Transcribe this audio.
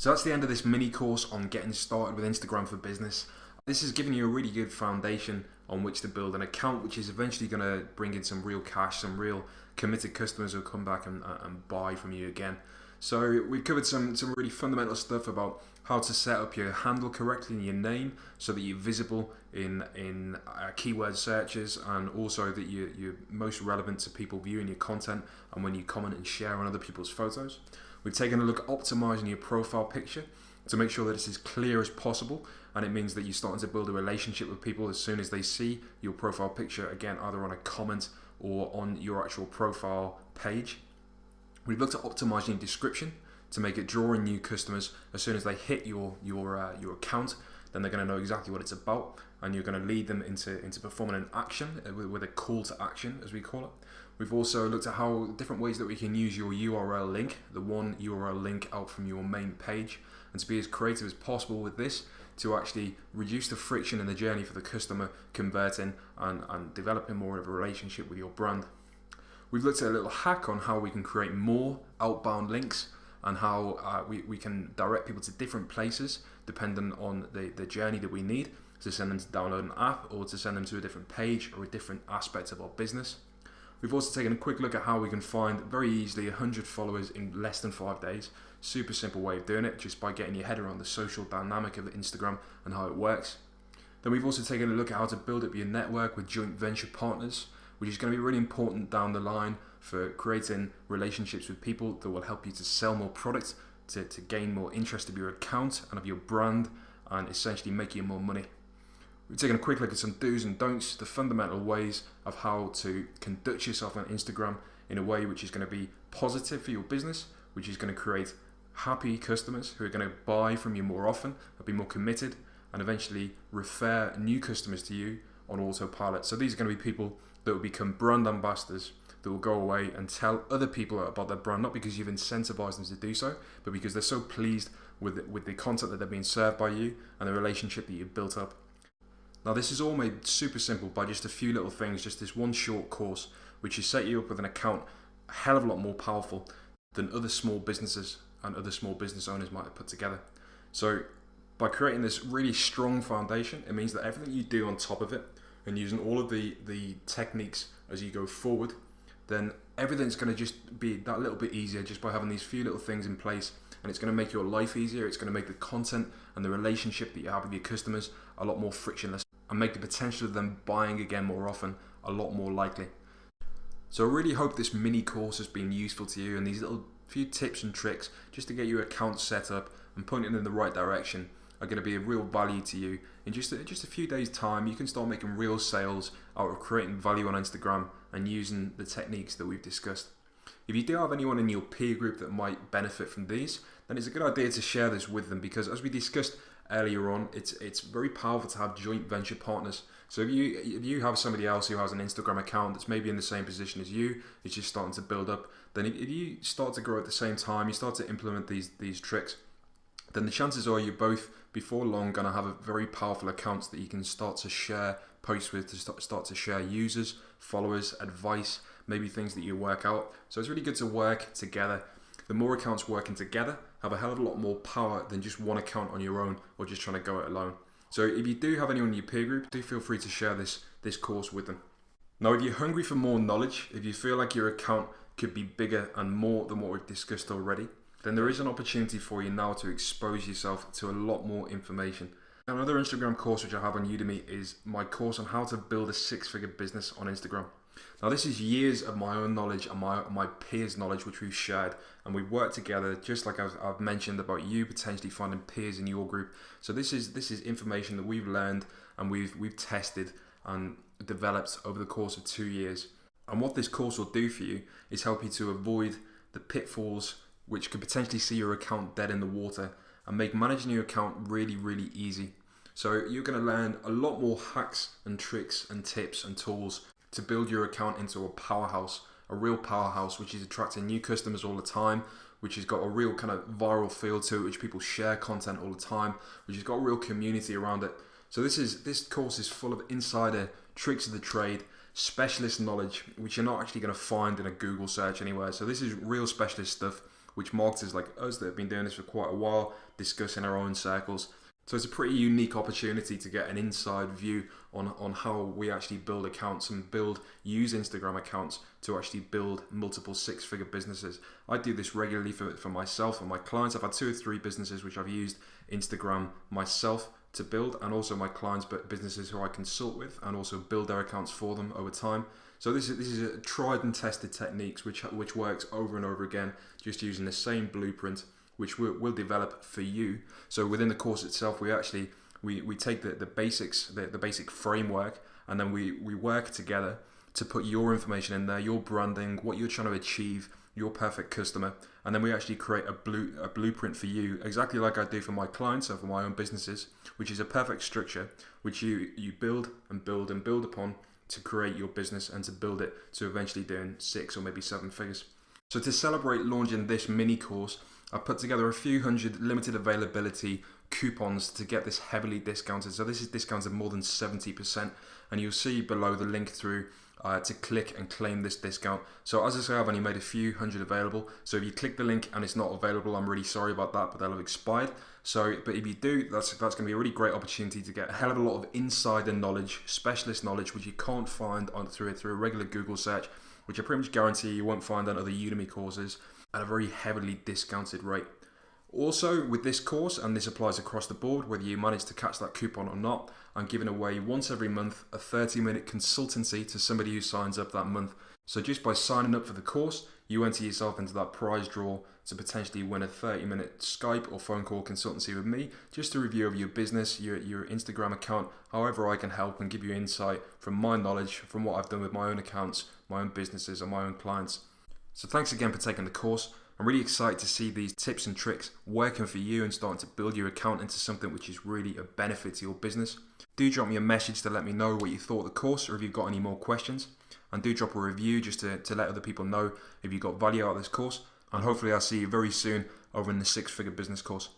So that's the end of this mini course on getting started with Instagram for business. This has given you a really good foundation on which to build an account, which is eventually going to bring in some real cash, some real committed customers who'll come back and buy from you again. So we've covered some really fundamental stuff about how to set up your handle correctly in your name so that you're visible in keyword searches, and also that you're most relevant to people viewing your content and when you comment and share on other people's photos. We've taken a look at optimizing your profile picture to make sure that it's as clear as possible, and it means that you're starting to build a relationship with people as soon as they see your profile picture, again, either on a comment or on your actual profile page. We've looked at optimizing your description to make it draw in new customers as soon as they hit your account. Then they're going to know exactly what it's about, and you're going to lead them into performing an action with a call to action, as we call it. We've also looked at how different ways that we can use your URL link, the one URL link out from your main page, and to be as creative as possible with this to actually reduce the friction in the journey for the customer converting and developing more of a relationship with your brand. We've looked at a little hack on how we can create more outbound links and how we can direct people to different places depending on the journey that we need, to send them to download an app or to send them to a different page or a different aspect of our business. We've also taken a quick look at how we can find very easily 100 followers in less than 5 days. Super simple way of doing it, just by getting your head around the social dynamic of Instagram and how it works. Then we've also taken a look at how to build up your network with joint venture partners, which is going to be really important down the line for creating relationships with people that will help you to sell more product, to gain more interest of your account and of your brand, and essentially make you more money. We've taken a quick look at some do's and don'ts, the fundamental ways of how to conduct yourself on Instagram in a way which is going to be positive for your business, which is going to create happy customers who are going to buy from you more often, and be more committed, and eventually refer new customers to you on autopilot. So these are going to be people that will become brand ambassadors, that will go away and tell other people about their brand, not because you've incentivized them to do so, but because they're so pleased with the content that they're being served by you and the relationship that you've built up. Now this is all made super simple by just a few little things, just this one short course, which has set you up with an account a hell of a lot more powerful than other small businesses and other small business owners might have put together. So by creating this really strong foundation, it means that everything you do on top of it and using all of the techniques as you go forward, then everything's going to just be that little bit easier just by having these few little things in place, and it's going to make your life easier. It's going to make the content and the relationship that you have with your customers a lot more frictionless, and make the potential of them buying again more often a lot more likely. So I really hope this mini course has been useful to you, and these little few tips and tricks just to get your account set up and pointing in the right direction are going to be a real value to you. In just a few days time, you can start making real sales out of creating value on Instagram and using the techniques that we've discussed. If you do have anyone in your peer group that might benefit from these, then it's a good idea to share this with them, because as we discussed earlier on, it's very powerful to have joint venture partners. So if you have somebody else who has an Instagram account that's maybe in the same position as you, it's just starting to build up, then if you start to grow at the same time, you start to implement these tricks, then the chances are you're both before long going to have a very powerful accounts that you can start to share posts with, to start to share users, followers, advice, maybe things that you work out. So it's really good to work together. The more accounts working together have a hell of a lot more power than just one account on your own or just trying to go it alone. So if you do have anyone in your peer group, do feel free to share this course with them. Now, if you're hungry for more knowledge, if you feel like your account could be bigger and more than what we've discussed already, then there is an opportunity for you now to expose yourself to a lot more information. Another Instagram course which I have on Udemy is my course on how to build a 6-figure business on Instagram. Now this is years of my own knowledge and my peers' knowledge which we've shared, and we've worked together, just like I've mentioned about you potentially finding peers in your group. So this is information that we've learned and we've tested and developed over the course of 2 years. And what this course will do for you is help you to avoid the pitfalls which could potentially see your account dead in the water, and make managing your account really, really easy. So you're going to learn a lot more hacks and tricks and tips and tools to build your account into a powerhouse, a real powerhouse, which is attracting new customers all the time, which has got a real kind of viral feel to it, which people share content all the time, which has got a real community around it. So this course is full of insider tricks of the trade, specialist knowledge, which you're not actually going to find in a Google search anywhere. So this is real specialist stuff, which marketers like us that have been doing this for quite a while discuss in our own circles. So it's a pretty unique opportunity to get an inside view on how we actually build accounts and use Instagram accounts to actually build multiple six-figure businesses. I do this regularly for myself and my clients. I've had 2 or 3 businesses which I've used Instagram myself to build, and also my clients, but businesses who I consult with and also build their accounts for them over time. So this is a tried and tested techniques which works over and over again, just using the same blueprint which we'll develop for you. So within the course itself, we take the basics, the basic framework, and then we work together to put your information in there, your branding, what you're trying to achieve, your perfect customer, and then we actually create a blueprint for you, exactly like I do for my clients or for my own businesses, which is a perfect structure which you build and build and build upon to create your business and to build it to eventually doing 6 or maybe 7 figures. So to celebrate launching this mini course, I put together a few hundred limited availability coupons to get this heavily discounted. So this is discounted more than 70%, and you'll see below the link through to click and claim this discount. So as I say, I've only made a few hundred available. So if you click the link and it's not available, I'm really sorry about that, but they'll have expired. So, but if you do, that's going to be a really great opportunity to get a hell of a lot of insider knowledge, specialist knowledge, which you can't find through a regular Google search, which I pretty much guarantee you won't find on other Udemy courses at a very heavily discounted rate. Also, with this course, and this applies across the board, whether you manage to catch that coupon or not, I'm giving away once every month a 30-minute consultancy to somebody who signs up that month. So just by signing up for the course, you enter yourself into that prize draw to potentially win a 30-minute Skype or phone call consultancy with me, just to review of your business, your Instagram account, however I can help and give you insight from my knowledge, from what I've done with my own accounts, my own businesses and my own clients. So thanks again for taking the course. I'm really excited to see these tips and tricks working for you and starting to build your account into something which is really a benefit to your business. Do drop me a message to let me know what you thought of the course, or if you've got any more questions. And do drop a review just to let other people know if you got value out of this course. And hopefully I'll see you very soon over in the 6-figure business course.